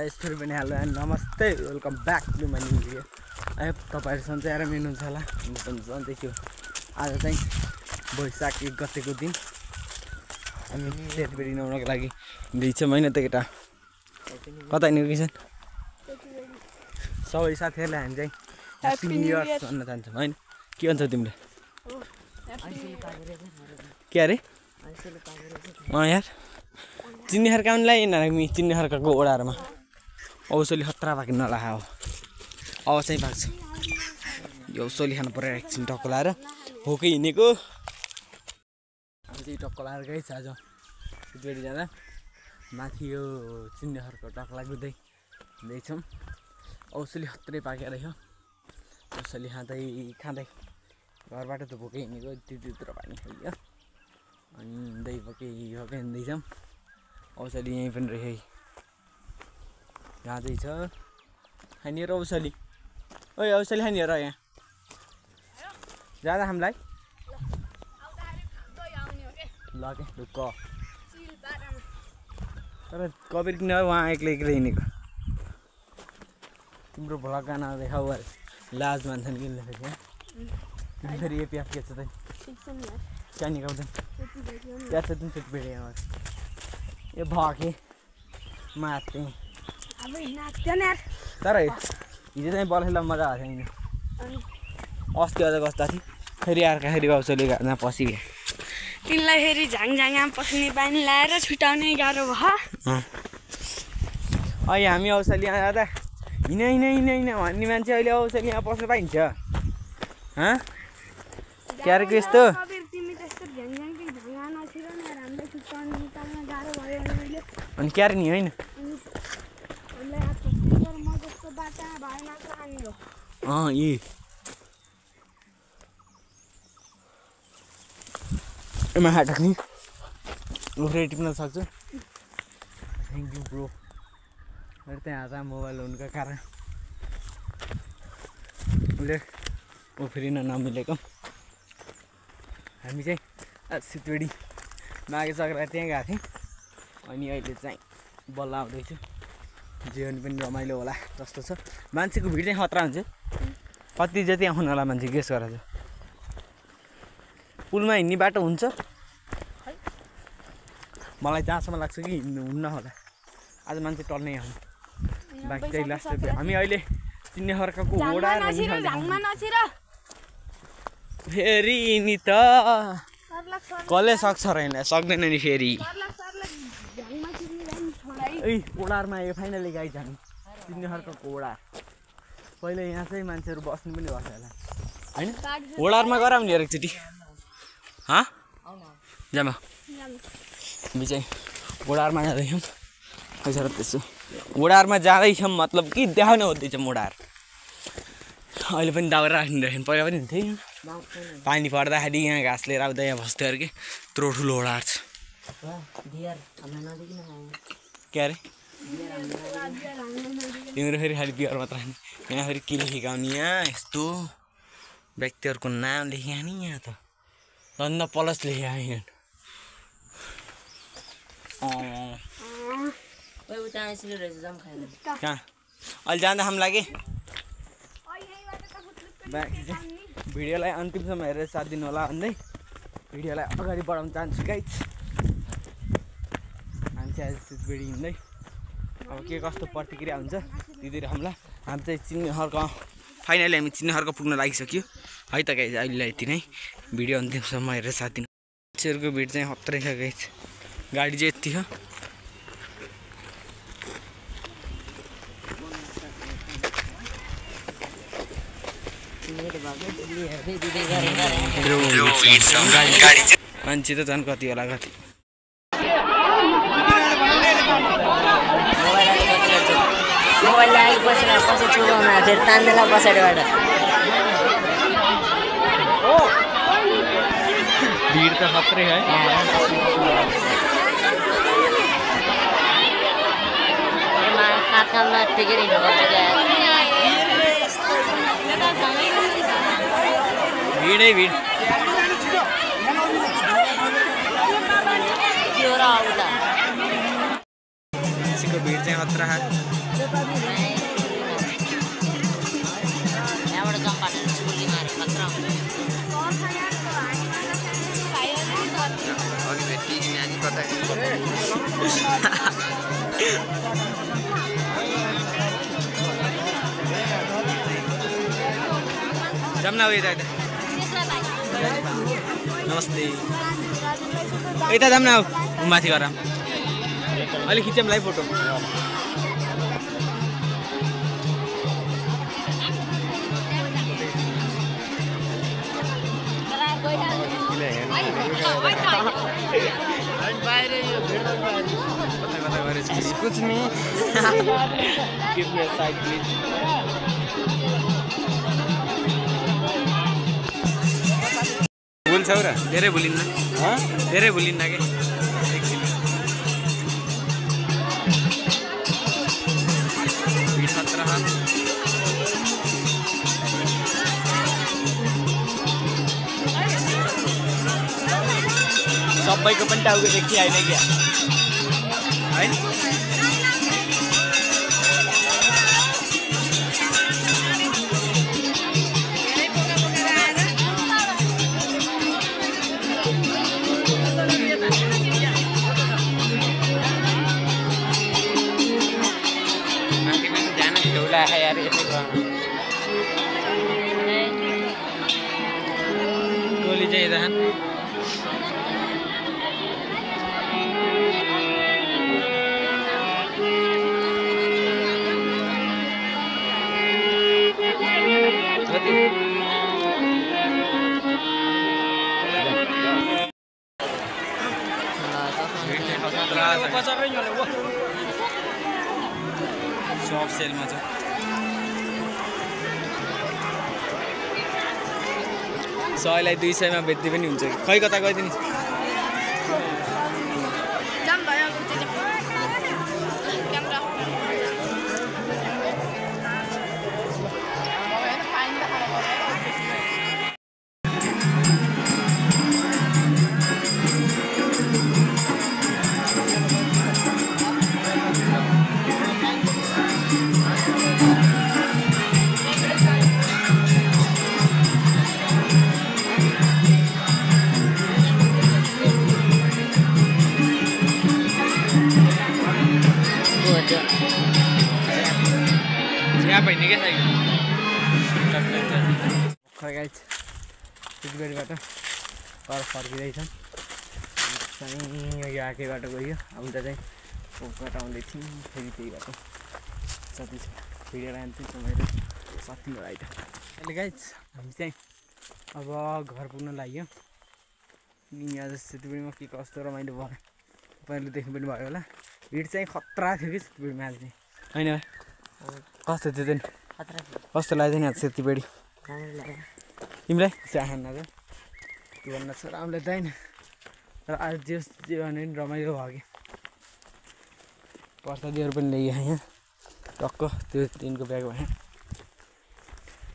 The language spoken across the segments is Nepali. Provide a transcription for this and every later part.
यसरी पनि हेलो एन्ड नमस्ते welcome back to my new video. है तपाईँहरू सन्चै आएर हुनुहुन्छ होला। म पनि सन्चै छु। आज चाहिँ वैशाख 1 गतेको दिन हामी सेतबेडी नुहाउनको लागि हिँड्दैछौँ होइन त केटा? कता हिँडेको सबै साथीहरूलाई हामी चाहिँ ह्याप्पी न्यू इयर भन्न चाहन्छौँ होइन? के भन्छौ तिमीले? के अरे यार चिन्ने कामलाई हामी चिन्ने खर्काको ओडारमा औसली खतरा भएको नलाहा हो। अब चाहिँ भाग्छ यो औसली खानु पऱ्यो एकछिन टक्को लाएर हो कि हिँडेको चाहिँ टक्को लाएर गएछ। आज सिलगढी जाँदा माथि यो चिन्ने खर्को टक्ला गुद्दै हिँड्दैछौँ। औसली खत्रै पाकेर रहेछ। औसली खाँदै घरबाट त भोकै हिँडेको त्यत्रो पानी खाइयो अनि हिँड्दै भोकै हिँड्दैछौँ। औसली यहीँ पनि रहेछ जाँदैछ खाने र औसली। ओइ औसली खाने र यहाँ जाँदा हामीलाई ल के ढुक्क तर कबेर किन उहाँ एक्लै हिँडेको तिम्रो भ्लग गाना देखाऊ अरे लाज मान्छन् कि लेखेको फेरि ए प्याज के छ त क्या निकाउँदैन प्याज छ तिमी सेट बेडे ए भके मार्थे तर हिजो चाहिँ बल्खेला मजा आएको छैन। अस्ति अझ कस्ता थियो फेरि अर्काखेरि औसली घरमा पसिगयो तिमीलाई फेरि झाङझाङमा पस्ने पानी लाएर छुटाउने गाह्रो भयो। अहिले हामी औसली यहाँ जाँदा हिँड भन्ने मान्छे अहिले औसली यहाँ पस्नु पाइन्छ? क्यारेको यस्तो अनि क्यारे नि होइन एमा हाटक नि फेरि टिप्न सक्छु। Thank you bro. मेरो त्यहाँ हात मोबाइल हुनुको कारण उसले ऊ फेरि नमिलेको। हामी चाहिँ सितबेडी माघे सङ्क्रान्ति त्यहाँ गएको थियौँ अनि अहिले चाहिँ बल्ल आउँदैछु। जीवन पनि रमाइलो होला जस्तो छ। मान्छेको भिड चाहिँ खतरा हुन्छ। कति जति आउनु होला मान्छे गेस गरेर पुलमा हिँड्ने बाटो हुन्छ मलाई जहाँसम्म लाग्छ कि हिँड्नु हुन्न होला। आज मान्छे टल्नै आउनु बाइक चाहिँ लास्ट हामी अहिले चिन्ने खर्काको ओडा फेरि नि त कसले सक्छ र यिनलाई सक्दैन नि फेरि ओडारमा यो फाइनली गाई जानु चिन्ने खर्काको ओडा। पहिले यहाँ चाहिँ मान्छेहरू बस्नु पनि बस्छ होला होइन? ओडारमा गराउने अरे एकचोटि जामा हामी चाहिँ ओडारमा जाँदैछौँ। पैसा त्यसो ओडारमा जाँदैछौँ मतलब कि देखाउनु खोज्दैछौँ ओडार। अहिले पनि दाउरा राख्नु पहिला पनि हुन्थ्यो पानी पर्दाखेरि यहाँ घाँस लिएर आउँदा यहाँ बस्थ्यो अरे कि त्यत्रो ठुलो ओडार छ। के अरे तिम्रो फेरि खालि बिहार मात्र खाने यहाँ फेरि के लेखेको आउने यहाँ यस्तो व्यक्तिहरूको नाम लेखेको नि यहाँ त धन्दा प्लस लेखेको यहाँ कहाँ अहिले जाँदा हामी लाग्यो भिडियोलाई अन्तिमसम्म हेरेर साथ दिनु होला भन्दै भिडियोलाई अगाडि बढाउन चाहन्छु गाइज। हामी चाहिँ आज सिलगढी हिँड्दै अब के कस्तो प्रतिक्रिया हुन्छ दिँदै हामीलाई। हामी चाहिँ चिन्ने खर्का फाइनली हामी चिन्ने खर्का पुग्न लागिसक्यो है त गाइज। अहिले यति नै भिडियो अन्तिमसम्म हेरेर साथ दिनु। मान्छेहरूको भिड चाहिँ खत्रै छ गाइज। गाडी चाहिँ यति छ मान्छे त झन् कति होला कति मोबाइल लागि बसेर पछि चुगाउन फेरि तान्देला पछाडिबाट भिड त खत्रै है। काठमा टेकेर भिडै भिड के हो र उता पर्सिको भिड चाहिँ खतरा यहाँबाट जम्पाहरू छुली मारे खतरा हुन्छ अघि भेटी नानी कता जाम्न अब यता नमस्ते यता जाऊँ न माथि गएर अलिक खिचौँ live photo Excuse me. Give me a side please. भुल छौ र धेरै भुलिन्न धेरै भुलिन्न के एकछिन भिड खतरा सबैको पनि टाउको देखि आइन क्या है यार गोली चाहिँ यता सब सेलमा छ सयलाई 200 मा बेच्दै पनि हुन्छ खै कता गइदिनु यहाँ पहिने क्या साइकल खै गाइस सिलगढीबाट घर फर्किँदैछौँ चाहिँ यो आएकै बाटो गयो अब त चाहिँ कोकबाट आउँदै थियौँ फेरि त्यही बाटो जति छ भिडियो लान्छु तपाईँहरू साथी भाइ त अहिले गाइस हामी चाहिँ अब घर पुग्न लाग्यो नि आज सिलगढीमा के कस्तो रमाइलो भयो तपाईँहरूले देख्नु पनि भयो होला भिड चाहिँ खतरा थियो कि सिलगढीमा आज चाहिँ होइन कस्तो थियो नि कस्तो लाग्यो नि आज सेतीबेडी तिमीलाई चाहना त त्यो भन्न छ राम्रले त होइन तर आज जे भने पनि रमाइलो भयो कि प्रसादीहरू पनि ल्याइयो यहाँ टक्क त्यो दिनको ब्याग भयो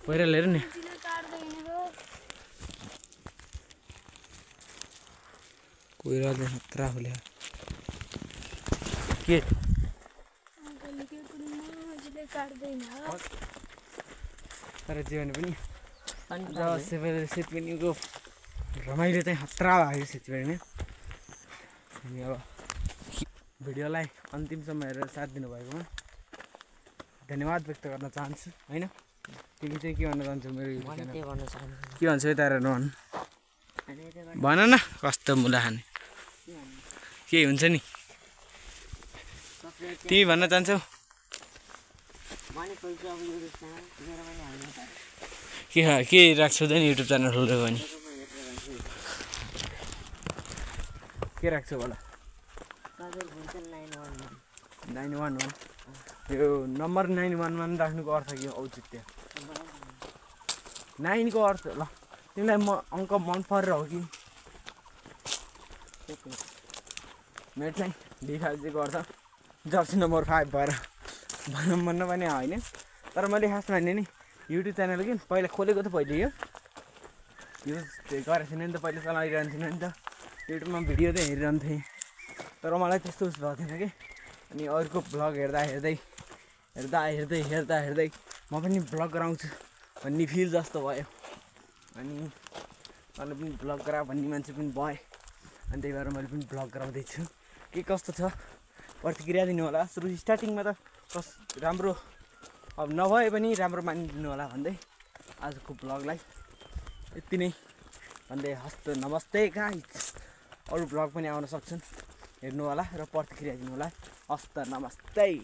पहिला लिएर नि कोइरा चाहिँ खतरा हो के तर जे भने पनि सेतबेनीको रमाइलो चाहिँ खतरा भयो सेतबेनीमा अनि अब भिडियोलाई अन्तिमसम्म हेरेर साथ दिनुभएकोमा धन्यवाद व्यक्त गर्न चाहन्छु होइन तिमी चाहिँ के भन्न चाहन्छौ मेरो के भन्छौ यता हेरेर भन न कस्तो मुला खाने के हुन्छ नि तिमी भन्न चाहन्छौ के राख्छौ त नि युट्युब च्यानल खोलेको भने के राख्छौ होला 911 यो नम्बर 911 मा राख्नुको अर्थ के औचित्य 9 को अर्थ ल तिमीलाई म अङ्क मन परेर हो कि मेरो चाहिँ डिफाल्टीको अर्थ जर्सी नम्बर 5 भएर भन्न पनि होइन तर मैले खासमा भने नि युट्युब च्यानल कि पहिला खोलेको त पहिले यो युज गरेको थिएन नि त पहिला चलाइरहन्थेन नि त युट्युबमा भिडियो त हेरिरहन्थेँ तर मलाई त्यस्तो उस भएको थिएन कि अनि अरूको भ्लग हेर्दा हेर्दै म पनि भ्लग गराउँछु भन्ने फिल जस्तो भयो अनि मैले पनि भ्लग गरा भन्ने मान्छे पनि भएँ अनि त्यही भएर मैले पनि भ्लग गराउँदैछु के कस्तो छ प्रतिक्रिया दिनु होला सुरु स्टार्टिङमा त राम्रो अब नभए पनि राम्रो मानिदिनु होला भन्दै आजको भ्लगलाई यति नै भन्दै हस्त नमस्ते गाइस अरू भ्लग पनि आउन सक्छन् हेर्नु होला र प्रतिक्रिया दिनु होला हस्त नमस्ते।